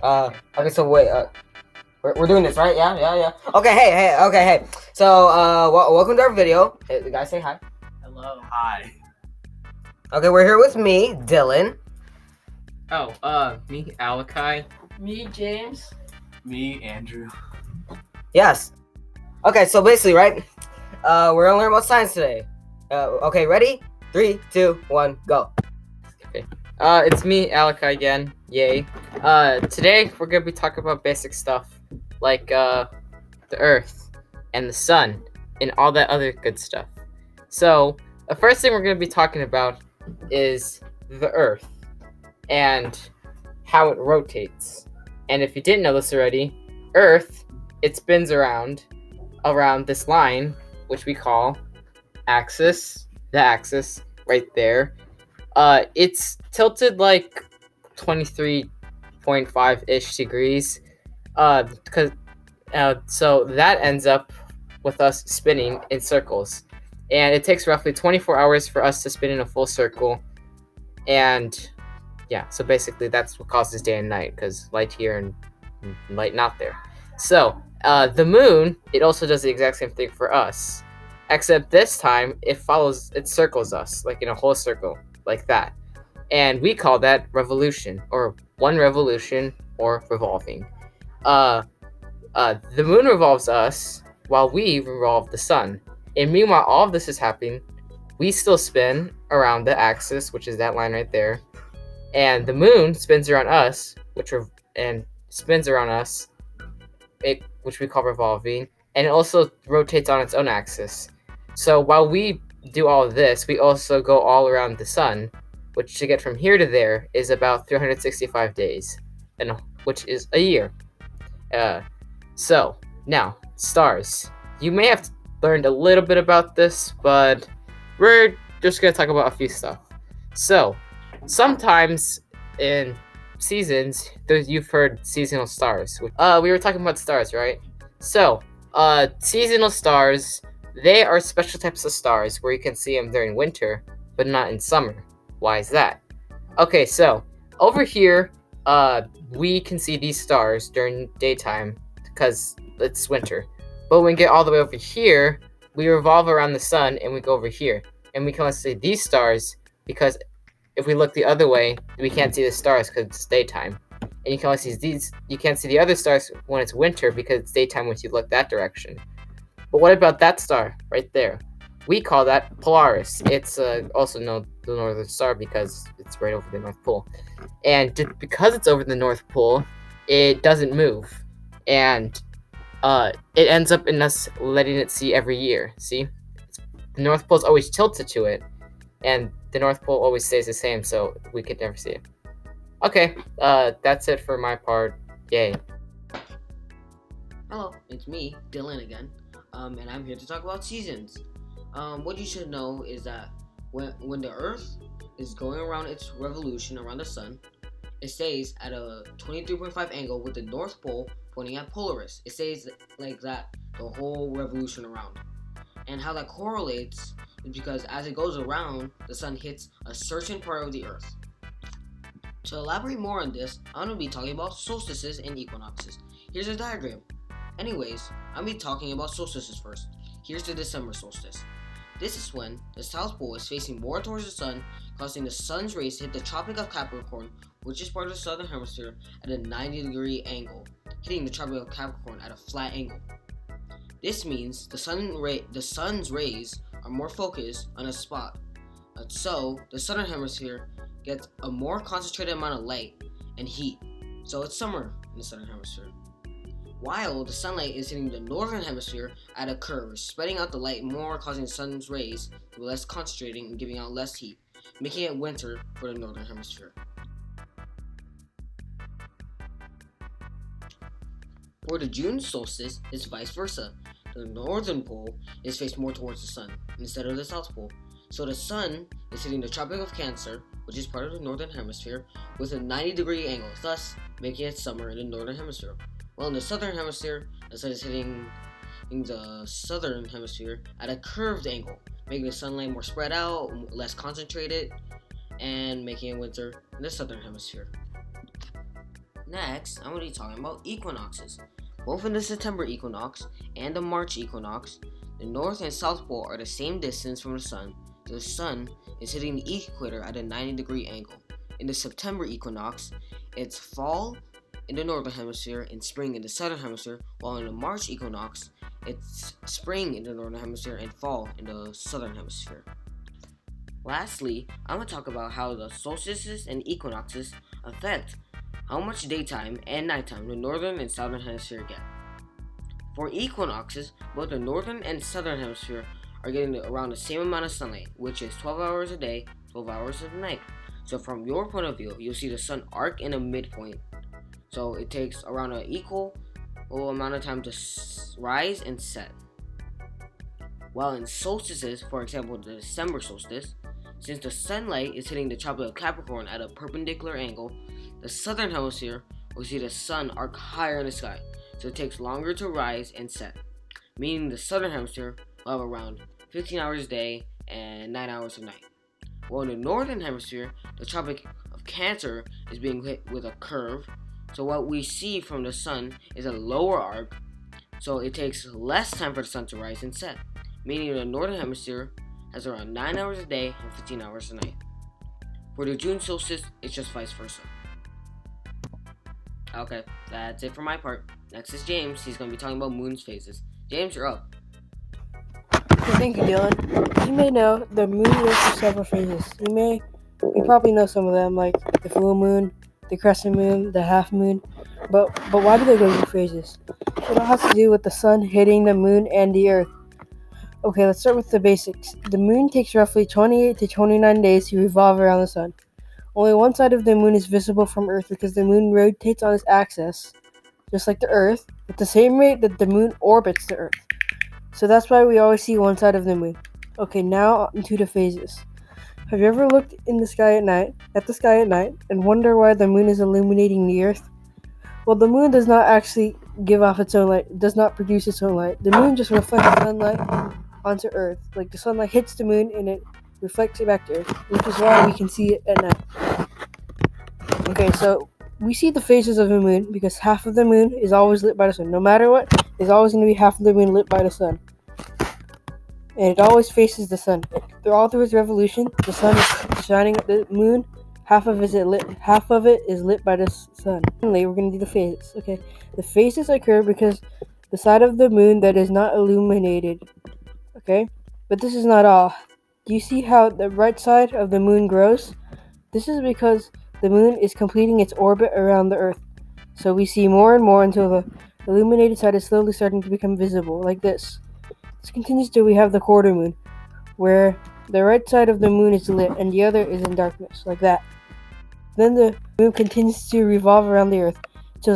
Okay, so wait, we're doing this, right? Yeah. Okay, hey. So, welcome to our video. Hey, the guys say hi. Hello. Hi. Okay, we're here with me, Dylan. Me, Alakai. Me, James. Me, Andrew. Yes. Okay, so basically, right? We're gonna learn about science today. Okay, ready? 3, 2, 1, go. It's me, Alakai again. Yay. Today we're gonna be talking about basic stuff like the Earth and the Sun and all that other good stuff. So the first thing we're gonna be talking about is the Earth and how it rotates. And if you didn't know this already, Earth it spins around this line, which we call axis. The axis right there. It's tilted like 23.5-ish degrees. So that ends up with us spinning in circles. And it takes roughly 24 hours for us to spin in a full circle. And yeah, so basically that's what causes day and night, because light here and light not there. So, the moon, it also does the exact same thing for us. Except this time, it circles us, like in a whole circle, like that. And we call that revolution, or one revolution, or revolving. The moon revolves us, while we revolve the sun. And meanwhile, all of this is happening, we still spin around the axis, which is that line right there. And the moon spins around us, which we call revolving, and it also rotates on its own axis. So while we do all of this, we also go all around the sun, which to get from here to there is about 365 days, and which is a year. So now stars. You may have learned a little bit about this, but we're just gonna talk about a few stuff. So sometimes in seasons, you've heard seasonal stars. We were talking about stars, right? So, seasonal stars, they are special types of stars where you can see them during winter, but not in summer. Why is that? Okay, so over here, we can see these stars during daytime because it's winter. But when we get all the way over here, we revolve around the sun and we go over here. And we can only see these stars because if we look the other way, we can't see the stars because it's daytime. And you can only see these. You can't see the other stars when it's winter because it's daytime when you look that direction. But what about that star right there? We call that Polaris. It's also known the Northern Star because it's right over the North Pole. And because it's over the North Pole, it doesn't move. And it ends up in us letting it see every year. See? The North Pole's always tilted to it. And the North Pole always stays the same, so we could never see it. Okay, that's it for my part. Yay. Hello, it's me, Dylan again, and I'm here to talk about seasons. What you should know is that when the Earth is going around its revolution around the Sun, it stays at a 23.5 angle with the North Pole pointing at Polaris. It stays like that the whole revolution around. And how that correlates is because as it goes around, the sun hits a certain part of the Earth. To elaborate more on this, I'm going to be talking about solstices and equinoxes. Here's a diagram. Anyways, I'm going to be talking about solstices first. Here's the December solstice. This is when the South Pole is facing more towards the sun, causing the sun's rays to hit the Tropic of Capricorn, which is part of the southern hemisphere, at a 90-degree angle, hitting the Tropic of Capricorn at a flat angle. This means the sun's rays are more focused on a spot, so the southern hemisphere gets a more concentrated amount of light and heat, so it's summer in the southern hemisphere. While the sunlight is hitting the northern hemisphere at a curve, spreading out the light more, causing the sun's rays to be less concentrating and giving out less heat, making it winter for the northern hemisphere. For the June solstice, it's vice versa. The northern pole is faced more towards the sun instead of the south pole. So the sun is hitting the Tropic of Cancer, which is part of the northern hemisphere, with a 90-degree angle, thus making it summer in the northern hemisphere. While in the southern hemisphere, the sun is hitting the southern hemisphere at a curved angle, making the sunlight more spread out, less concentrated, and making it winter in the southern hemisphere. Next, I'm going to be talking about equinoxes. Both in the September equinox and the March equinox, the North and South Pole are the same distance from the Sun. The Sun is hitting the equator at a 90-degree angle. In the September equinox, it's fall in the Northern Hemisphere and spring in the Southern Hemisphere, while in the March equinox, it's spring in the Northern Hemisphere and fall in the Southern Hemisphere. Lastly, I'm going to talk about how the solstices and equinoxes affect how much daytime and nighttime the Northern and Southern Hemisphere get. For equinoxes, both the Northern and Southern Hemisphere are getting around the same amount of sunlight, which is 12 hours a day, 12 hours a night. So from your point of view, you'll see the sun arc in a midpoint. So it takes around an equal amount of time to rise and set. While in solstices, for example the December solstice, since the sunlight is hitting the tropic of Capricorn at a perpendicular angle, the Southern Hemisphere will see the sun arc higher in the sky, so it takes longer to rise and set, meaning the Southern Hemisphere will have around 15 hours a day and 9 hours a night. While in the Northern Hemisphere, the Tropic of Cancer is being hit with a curve, so what we see from the sun is a lower arc, so it takes less time for the sun to rise and set, meaning the Northern Hemisphere has around 9 hours a day and 15 hours a night. For the June solstice, it's just vice versa. Okay, that's it for my part. Next is James. He's going to be talking about moon's phases. James, you're up. Thank you, Dylan. As you may know, the moon goes through several phases. You probably know some of them, like the full moon, the crescent moon, the half moon. But why do they go through phases? It all has to do with the sun hitting the moon and the earth. Okay, let's start with the basics. The moon takes roughly 28 to 29 days to revolve around the sun. Only one side of the moon is visible from Earth because the moon rotates on its axis, just like the Earth, at the same rate that the moon orbits the Earth. So that's why we always see one side of the moon. Okay, now into the phases. Have you ever looked in the sky at night, and wonder why the moon is illuminating the Earth? Well, the moon does not actually give off its own light, does not produce its own light. The moon just reflects sunlight onto Earth. Like the sunlight hits the moon and it reflects it back to Earth, which is why we can see it at night. Okay, so we see the phases of the moon because half of the moon is always lit by the sun. No matter what, there's always going to be half of the moon lit by the sun. And it always faces the sun. All through its revolution, the sun is shining at the moon. Half of it is lit by the sun. Finally, we're going to do the phases. Okay, the phases occur because the side of the moon that is not illuminated. Okay, but this is not all. Do you see how the right side of the moon grows? This is because the moon is completing its orbit around the Earth. So we see more and more until the illuminated side is slowly starting to become visible, like this. This continues till we have the quarter moon, where the right side of the moon is lit and the other is in darkness, like that. Then the moon continues to revolve around the Earth till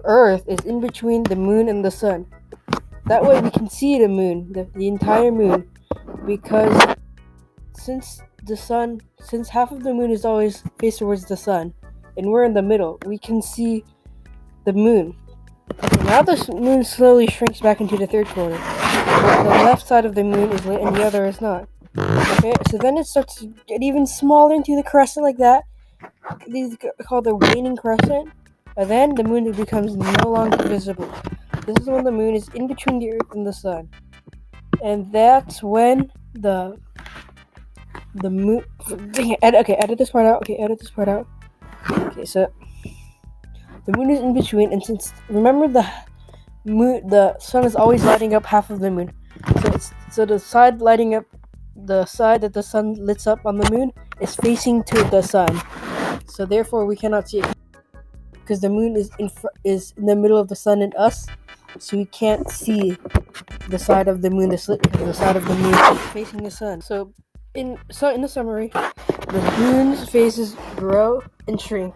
Earth is in between the moon and the sun. That way we can see the moon, the entire moon, because since half of the moon is always faced towards the sun, and we're in the middle, we can see the moon. Okay, now the moon slowly shrinks back into the third quarter. The left side of the moon is lit and the other is not. Okay, so then it starts to get even smaller into the crescent like that. These are called the waning crescent. And then the moon becomes no longer visible. This is when the moon is in between the Earth and the sun. And that's when the moon... edit this part out. Okay, so the moon is in between, and since, remember the sun is always lighting up half of the moon. So the side that the sun lights up on the moon is facing to the sun. So therefore we cannot see it because the moon is in the middle of the sun and us. So we can't see the side of the moon that's lit because the side of the moon is facing the sun. So in the summary, the moon's phases grow and shrink.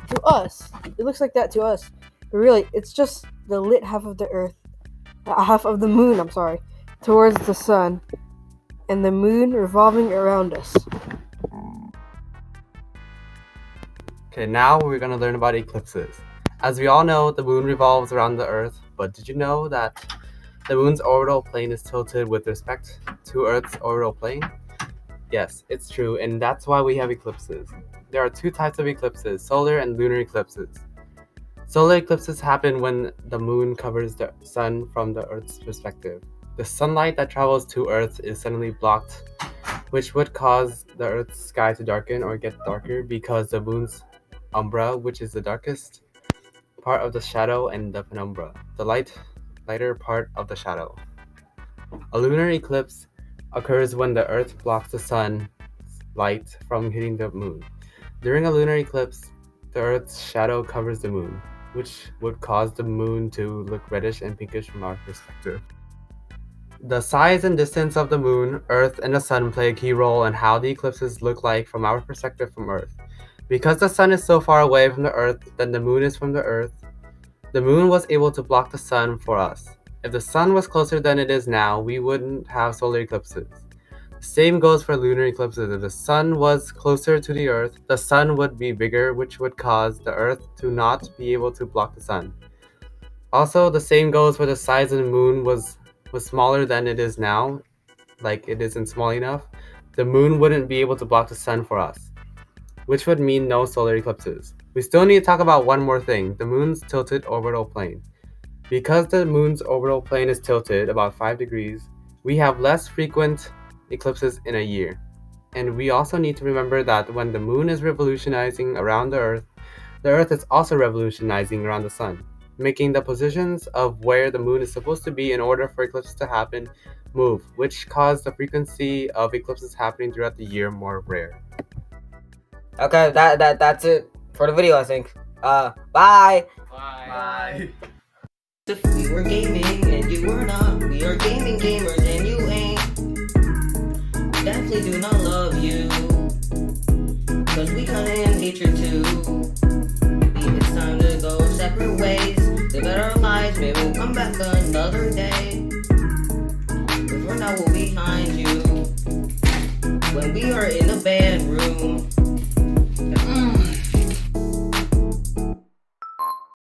To us, it looks like that to us, but really, it's just the lit half of the moon, towards the sun, and the moon revolving around us. Okay, now we're going to learn about eclipses. As we all know, the moon revolves around the Earth, but did you know that the moon's orbital plane is tilted with respect to Earth's orbital plane? Yes, it's true, and that's why we have eclipses. There are two types of eclipses, solar and lunar eclipses. Solar eclipses happen when the moon covers the sun from the Earth's perspective. The sunlight that travels to Earth is suddenly blocked, which would cause the Earth's sky to darken or get darker because the moon's umbra, which is the darkest part of the shadow, and the penumbra, the lighter part of the shadow. A lunar eclipse occurs when the Earth blocks the sun's light from hitting the moon. During a lunar eclipse, the Earth's shadow covers the moon, which would cause the moon to look reddish and pinkish from our perspective. The size and distance of the moon, Earth, and the sun play a key role in how the eclipses look like from our perspective from Earth. Because the sun is so far away from the Earth than the moon is from the Earth, the moon was able to block the sun for us. If the sun was closer than it is now, we wouldn't have solar eclipses. The same goes for lunar eclipses. If the sun was closer to the Earth, the sun would be bigger, which would cause the Earth to not be able to block the sun. Also, the same goes for the size of the moon was smaller than it is now, like it isn't small enough, the moon wouldn't be able to block the sun for us, which would mean no solar eclipses. We still need to talk about one more thing, the moon's tilted orbital plane. Because the moon's orbital plane is tilted about 5 degrees, we have less frequent eclipses in a year. And we also need to remember that when the moon is revolutionizing around the Earth is also revolutionizing around the sun, making the positions of where the moon is supposed to be in order for eclipses to happen move, which cause the frequency of eclipses happening throughout the year more rare. Okay, that's it for the video, I think. Bye. Bye. If we were gaming and you were not, we are gaming gamers and you ain't. Definitely do not love you, cause we kinda hate you too. It's time to go separate ways, live out our lives, maybe we'll come back another day. But for now we'll be behind you.